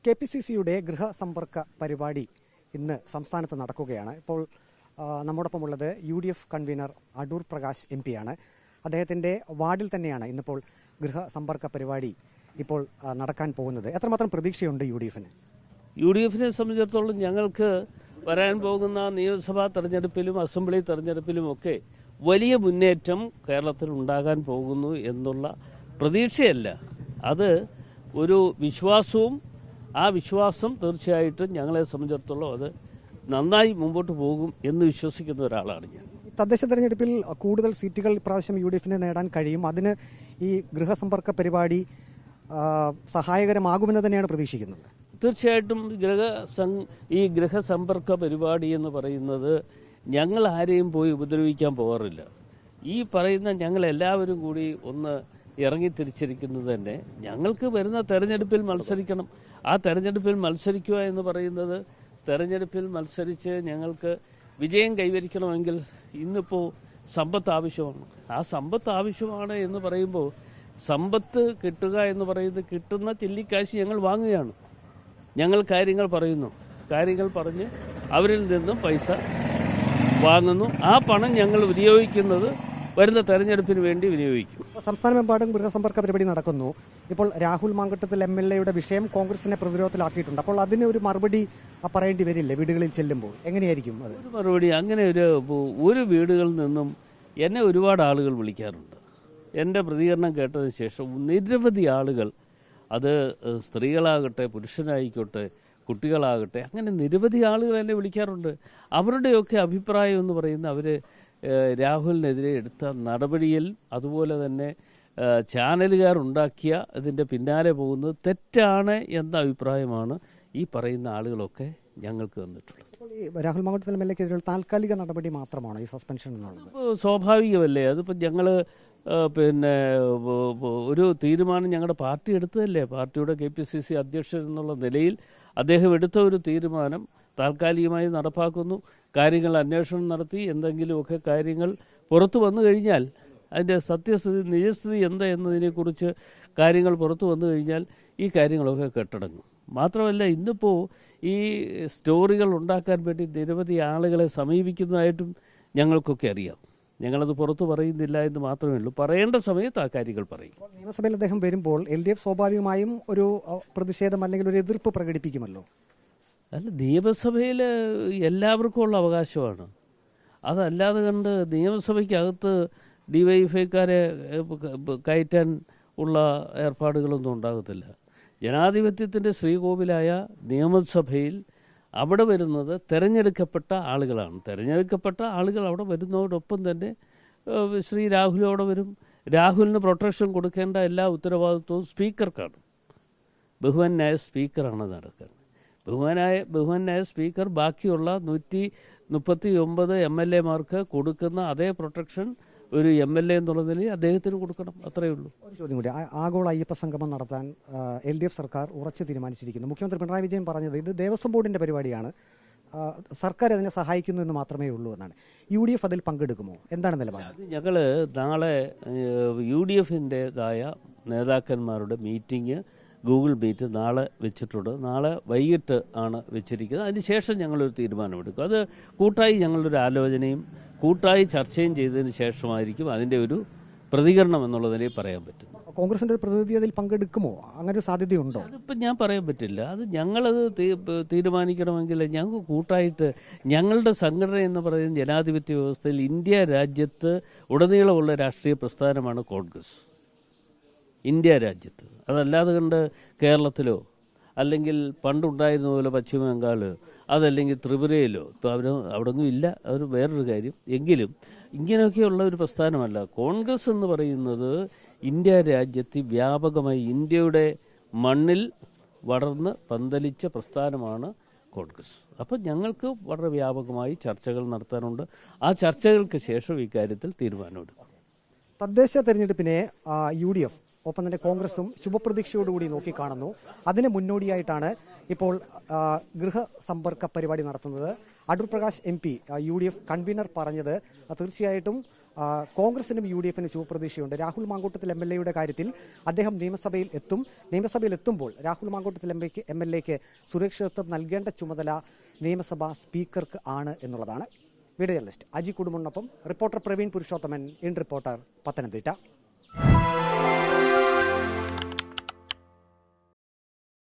കെപിസിസിയുടെ ഗൃഹസമ്പർക്ക പരിപാടി ഇന്ന് സംസ്ഥാനത്ത് നടക്കുകയാണ്. ഇപ്പോൾ നമ്മോടൊപ്പമുള്ളത് UDF convener Adoor Prakash MP ആണ്. അദ്ദേഹത്തിന്റെ വാർഡിൽ തന്നെയാണ് ഇന്നിപ്പോൾ ഗൃഹസമ്പർക്ക പരിപാടി ഇപ്പോൾ നടക്കാൻ പോകുന്നത്. എത്രമാത്രം പ്രതീക്ഷയുണ്ട് UDFന്? UDFനെ സംബന്ധിച്ചിടത്തോളം ഞങ്ങൾക്ക് വരാൻ പോകുന്ന നിയമസഭാ തെരഞ്ഞെടുപ്പിലും അസംബ്ലി തെരഞ്ഞെടുപ്പിലുമൊക്കെ വലിയ മുന്നേറ്റം കേരളത്തിൽ ഉണ്ടാകാൻ പോകുന്നു എന്നുള്ള പ്രതീക്ഷയല്ല, അത് ഒരു വിശ്വാസവും, ആ വിശ്വാസം തീർച്ചയായിട്ടും ഞങ്ങളെ സംബന്ധിച്ചിടത്തോളം അത് നന്നായി മുമ്പോട്ട് പോകും എന്ന് വിശ്വസിക്കുന്ന ഒരാളാണ് ഞാൻ. തദ്ദേശ തെരഞ്ഞെടുപ്പിൽ കൂടുതൽ സീറ്റുകൾ ഇപ്രാവശ്യം UDFന് നേടാൻ കഴിയും. അതിന് ഈ ഗൃഹസമ്പർക്ക പരിപാടി സഹായകരമാകുമെന്ന് തന്നെയാണ് പ്രതീക്ഷിക്കുന്നത്. തീർച്ചയായിട്ടും ഈ ഗൃഹസമ്പർക്ക പരിപാടി എന്ന് പറയുന്നത് ഞങ്ങൾ ആരെയും പോയി ഉപദ്രവിക്കാൻ പോകാറില്ല. ഈ പറയുന്ന ഞങ്ങളെല്ലാവരും കൂടി ഒന്ന് ഇറങ്ങിത്തിരിച്ചിരിക്കുന്നത് തന്നെ ഞങ്ങൾക്ക് വരുന്ന തെരഞ്ഞെടുപ്പിൽ മത്സരിക്കണം. ആ തെരഞ്ഞെടുപ്പിൽ മത്സരിക്കുക എന്ന് പറയുന്നത്, തെരഞ്ഞെടുപ്പിൽ മത്സരിച്ച് ഞങ്ങൾക്ക് വിജയം കൈവരിക്കണമെങ്കിൽ ഇന്നിപ്പോൾ സമ്പത്ത് ആവശ്യമാണ്. ആ സമ്പത്ത് ആവശ്യമാണ് എന്ന് പറയുമ്പോൾ സമ്പത്ത് കിട്ടുക എന്ന് പറയുന്നത്, കിട്ടുന്ന ചില്ലിക്കാശ് ഞങ്ങൾ വാങ്ങുകയാണ്. ഞങ്ങൾ കാര്യങ്ങൾ പറയുന്നു, കാര്യങ്ങൾ പറഞ്ഞ് അവരിൽ നിന്നും പൈസ വാങ്ങുന്നു. ആ പണം ഞങ്ങൾ വിനിയോഗിക്കുന്നത് വരുന്ന തെരഞ്ഞെടുപ്പിന് വേണ്ടി വിനിയോഗിക്കും. സംസ്ഥാനമെമ്പാടും ഗൃഹസമ്പർക്ക പരിപാടി നടക്കുന്നു. ഇപ്പോൾ രാഹുൽ മാങ്കട്ടത്തിൽ MLA വിഷയം കോൺഗ്രസിനെ പ്രതിരോധത്തിലാക്കിയിട്ടുണ്ട്. അപ്പോൾ അതിന് ഒരു മറുപടി പറയേണ്ടി വരില്ലേ വീടുകളിൽ ചെല്ലുമ്പോൾ? എങ്ങനെയായിരിക്കും അത്? ഒരു മറുപടി അങ്ങനെ ഒരു വീടുകളിൽ നിന്നും എന്നെ ഒരുപാട് ആളുകൾ വിളിക്കാറുണ്ട്. എൻ്റെ പ്രതികരണം കേട്ടതിന് ശേഷം നിരവധി ആളുകൾ, അത് സ്ത്രീകളാകട്ടെ പുരുഷനായിക്കോട്ടെ കുട്ടികളാകട്ടെ, അങ്ങനെ നിരവധി ആളുകൾ എന്നെ വിളിക്കാറുണ്ട്. അവരുടെയൊക്കെ അഭിപ്രായം എന്ന് പറയുന്നത്, അവർ രാഹുലിനെതിരെ എടുത്ത നടപടിയിൽ, അതുപോലെ തന്നെ ചാനലുകാരുണ്ടാക്കിയ ഇതിൻ്റെ പിന്നാലെ പോകുന്നത് തെറ്റാണ് എന്ന അഭിപ്രായമാണ് ഈ പറയുന്ന ആളുകളൊക്കെ ഞങ്ങൾക്ക് തന്നിട്ടുള്ളത്. രാഹുൽ മാങ്കട്ടത്തിൽ MLA താൽക്കാലിക നടപടി മാത്രമാണ് ഈ സസ്പെൻഷൻ എന്നുള്ളത്. സ്വാഭാവികമല്ലേ? അതിപ്പോൾ ഞങ്ങൾ ഒരു തീരുമാനം ഞങ്ങളുടെ പാർട്ടി എടുത്തതല്ലേ. പാർട്ടിയുടെ KPCC അധ്യക്ഷൻ എന്നുള്ള നിലയിൽ അദ്ദേഹം എടുത്ത ഒരു തീരുമാനം താൽക്കാലികമായി നടപ്പാക്കുന്നു. കാര്യങ്ങൾ അന്വേഷണം നടത്തി എന്തെങ്കിലുമൊക്കെ കാര്യങ്ങൾ പുറത്തു വന്നു കഴിഞ്ഞാൽ, അതിൻ്റെ സത്യസ്ഥിതി നിജസ്ഥിതി എന്താ എന്നതിനെക്കുറിച്ച് കാര്യങ്ങൾ പുറത്തു വന്നു കഴിഞ്ഞാൽ ഈ കാര്യങ്ങളൊക്കെ കെട്ടടങ്ങും. മാത്രമല്ല, ഇന്നിപ്പോൾ ഈ സ്റ്റോറികൾ ഉണ്ടാക്കാൻ വേണ്ടി നിരവധി ആളുകളെ സമീപിക്കുന്നതായിട്ടും ഞങ്ങൾക്കൊക്കെ അറിയാം. ഞങ്ങളത് പുറത്തു പറയുന്നില്ല എന്ന് മാത്രമേ ഉള്ളൂ. പറയേണ്ട സമയത്ത് ആ കാര്യങ്ങൾ പറയും. നിയമസഭയിൽ അദ്ദേഹം വരുമ്പോൾ LDF സ്വാഭാവികമായും ഒരു പ്രതിഷേധം അല്ലെങ്കിൽ ഒരു എതിർപ്പ് പ്രകടിപ്പിക്കുമല്ലോ. അല്ല, നിയമസഭയിൽ എല്ലാവർക്കും ഉള്ള അവകാശമാണ്. അതല്ലാതെ കണ്ട് നിയമസഭയ്ക്കകത്ത് DYFIക്കാരെ കയറ്റാൻ ഉള്ള ഏർപ്പാടുകളൊന്നും ഉണ്ടാകത്തില്ല. ജനാധിപത്യത്തിൻ്റെ ശ്രീകോവിലായ നിയമസഭയിൽ അവിടെ വരുന്നത് തിരഞ്ഞെടുക്കപ്പെട്ട ആളുകളാണ്. തിരഞ്ഞെടുക്കപ്പെട്ട ആളുകൾ അവിടെ വരുന്നതോടൊപ്പം തന്നെ ശ്രീ രാഹുൽ അവിടെ വരും. രാഹുലിന് പ്രൊട്ടക്ഷൻ കൊടുക്കേണ്ട എല്ലാ ഉത്തരവാദിത്വവും സ്പീക്കർക്കാണ്. ബഹുമാന്യായ സ്പീക്കറാണ് നടക്കുന്നത്. ബഹുമാന്യായ സ്പീക്കർ ബാക്കിയുള്ള 139 MLA-മാർക്ക് കൊടുക്കുന്ന അതേ പ്രൊട്ടക്ഷൻ ഒരു MLA എന്നുള്ള നിലയിൽ അദ്ദേഹത്തിന് കൊടുക്കണം. അത്രയേ ഉള്ളൂ. ഒരു ചോദ്യം കൂടി. ആഗോള അയ്യപ്പ സംഗമം നടത്താൻ LDF സർക്കാർ ഉറച്ചു തീരുമാനിച്ചിരിക്കുന്നു. മുഖ്യമന്ത്രി പിണറായി വിജയൻ പറഞ്ഞത് ഇത് ദേവസ്വം ബോർഡിന്റെ പരിപാടിയാണ്, സർക്കാർ അതിനെ സഹായിക്കുന്നു എന്ന് മാത്രമേ ഉള്ളൂ എന്നാണ്. UDF അതിൽ പങ്കെടുക്കുമോ? എന്താണ് നിലപാട്? ഞങ്ങൾ നാളെ UDF-ൻ്റെതായ നേതാക്കന്മാരുടെ മീറ്റിംഗ് ഗൂഗിൾ മീറ്റ് നാളെ വെച്ചിട്ടുണ്ട്. നാളെ വൈകിട്ട് ആണ് വെച്ചിരിക്കുന്നത്. അതിനുശേഷം ഞങ്ങളൊരു തീരുമാനമെടുക്കും. അത് കൂട്ടായി ഞങ്ങളൊരു ആലോചനയും കൂട്ടായി ചർച്ചയും ചെയ്തതിന് ശേഷമായിരിക്കും അതിൻ്റെ ഒരു പ്രതികരണം എന്നുള്ളതിനെ പറയാൻ പറ്റും. കോൺഗ്രസിന്റെ പ്രതിനിധി അതിൽ പങ്കെടുക്കുമോ? അങ്ങനെ സാധ്യതയുണ്ടോ? അതിപ്പോൾ ഞാൻ പറയാൻ പറ്റില്ല. അത് ഞങ്ങളത് തീരുമാനിക്കണമെങ്കിൽ ഞങ്ങൾക്ക് കൂട്ടായിട്ട്, ഞങ്ങളുടെ സംഘടന എന്ന് പറയുന്ന ജനാധിപത്യ വ്യവസ്ഥയിൽ ഇന്ത്യ രാജ്യത്ത് ഉടനീളമുള്ള രാഷ്ട്രീയ പ്രസ്ഥാനമാണ് കോൺഗ്രസ്. ഇന്ത്യ രാജ്യത്ത്, അതല്ലാതെ കണ്ട് കേരളത്തിലോ അല്ലെങ്കിൽ പണ്ടുണ്ടായിരുന്ന പോലെ പശ്ചിമ ബംഗാളോ അതല്ലെങ്കിൽ ത്രിപുരയിലോ ഇപ്പോൾ അവിടെയൊന്നും ഇല്ല. അതൊരു വേറൊരു കാര്യം. എങ്കിലും ഇങ്ങനെയൊക്കെയുള്ള ഒരു പ്രസ്ഥാനമല്ല കോൺഗ്രസ് എന്ന് പറയുന്നത്. ഇന്ത്യ രാജ്യത്ത് വ്യാപകമായി ഇന്ത്യയുടെ മണ്ണിൽ വളർന്ന് പന്തലിച്ച പ്രസ്ഥാനമാണ് കോൺഗ്രസ്. അപ്പോൾ ഞങ്ങൾക്ക് വളരെ വ്യാപകമായി ചർച്ചകൾ നടത്താനുണ്ട്. ആ ചർച്ചകൾക്ക് ശേഷം ഇക്കാര്യത്തിൽ തീരുമാനമെടുക്കും. തദ്ദേശ തെരഞ്ഞെടുപ്പിനെ UDF ഒപ്പം തന്നെ കോൺഗ്രസും ശുഭപ്രതീക്ഷയോടുകൂടി നോക്കിക്കാണുന്നു. അതിന് മുന്നോടിയായിട്ടാണ് ഇപ്പോൾ ഗൃഹസമ്പർക്ക പരിപാടി നടത്തുന്നത്. Adoor Prakash MP UDF convener പറഞ്ഞത് തീർച്ചയായിട്ടും കോൺഗ്രസിനും UDF-നും ശുഭപ്രതീക്ഷയുണ്ട്. രാഹുൽ മാങ്കൂട്ടത്തിൽ MLA-യുടെ കാര്യത്തിൽ അദ്ദേഹം നിയമസഭയിൽ എത്തുമ്പോൾ രാഹുൽ മാങ്കൂട്ടത്തിൽ MLA-ക്ക് സുരക്ഷിതത്വം നൽകേണ്ട ചുമതല നിയമസഭാ സ്പീക്കർക്ക് ആണ് എന്നുള്ളതാണ്. വീഡിയോ ജേർണലിസ്റ്റ് അജി കുടുംബനൊപ്പം reporter Praveen Purushothaman, in reporter, Pathanamthitta.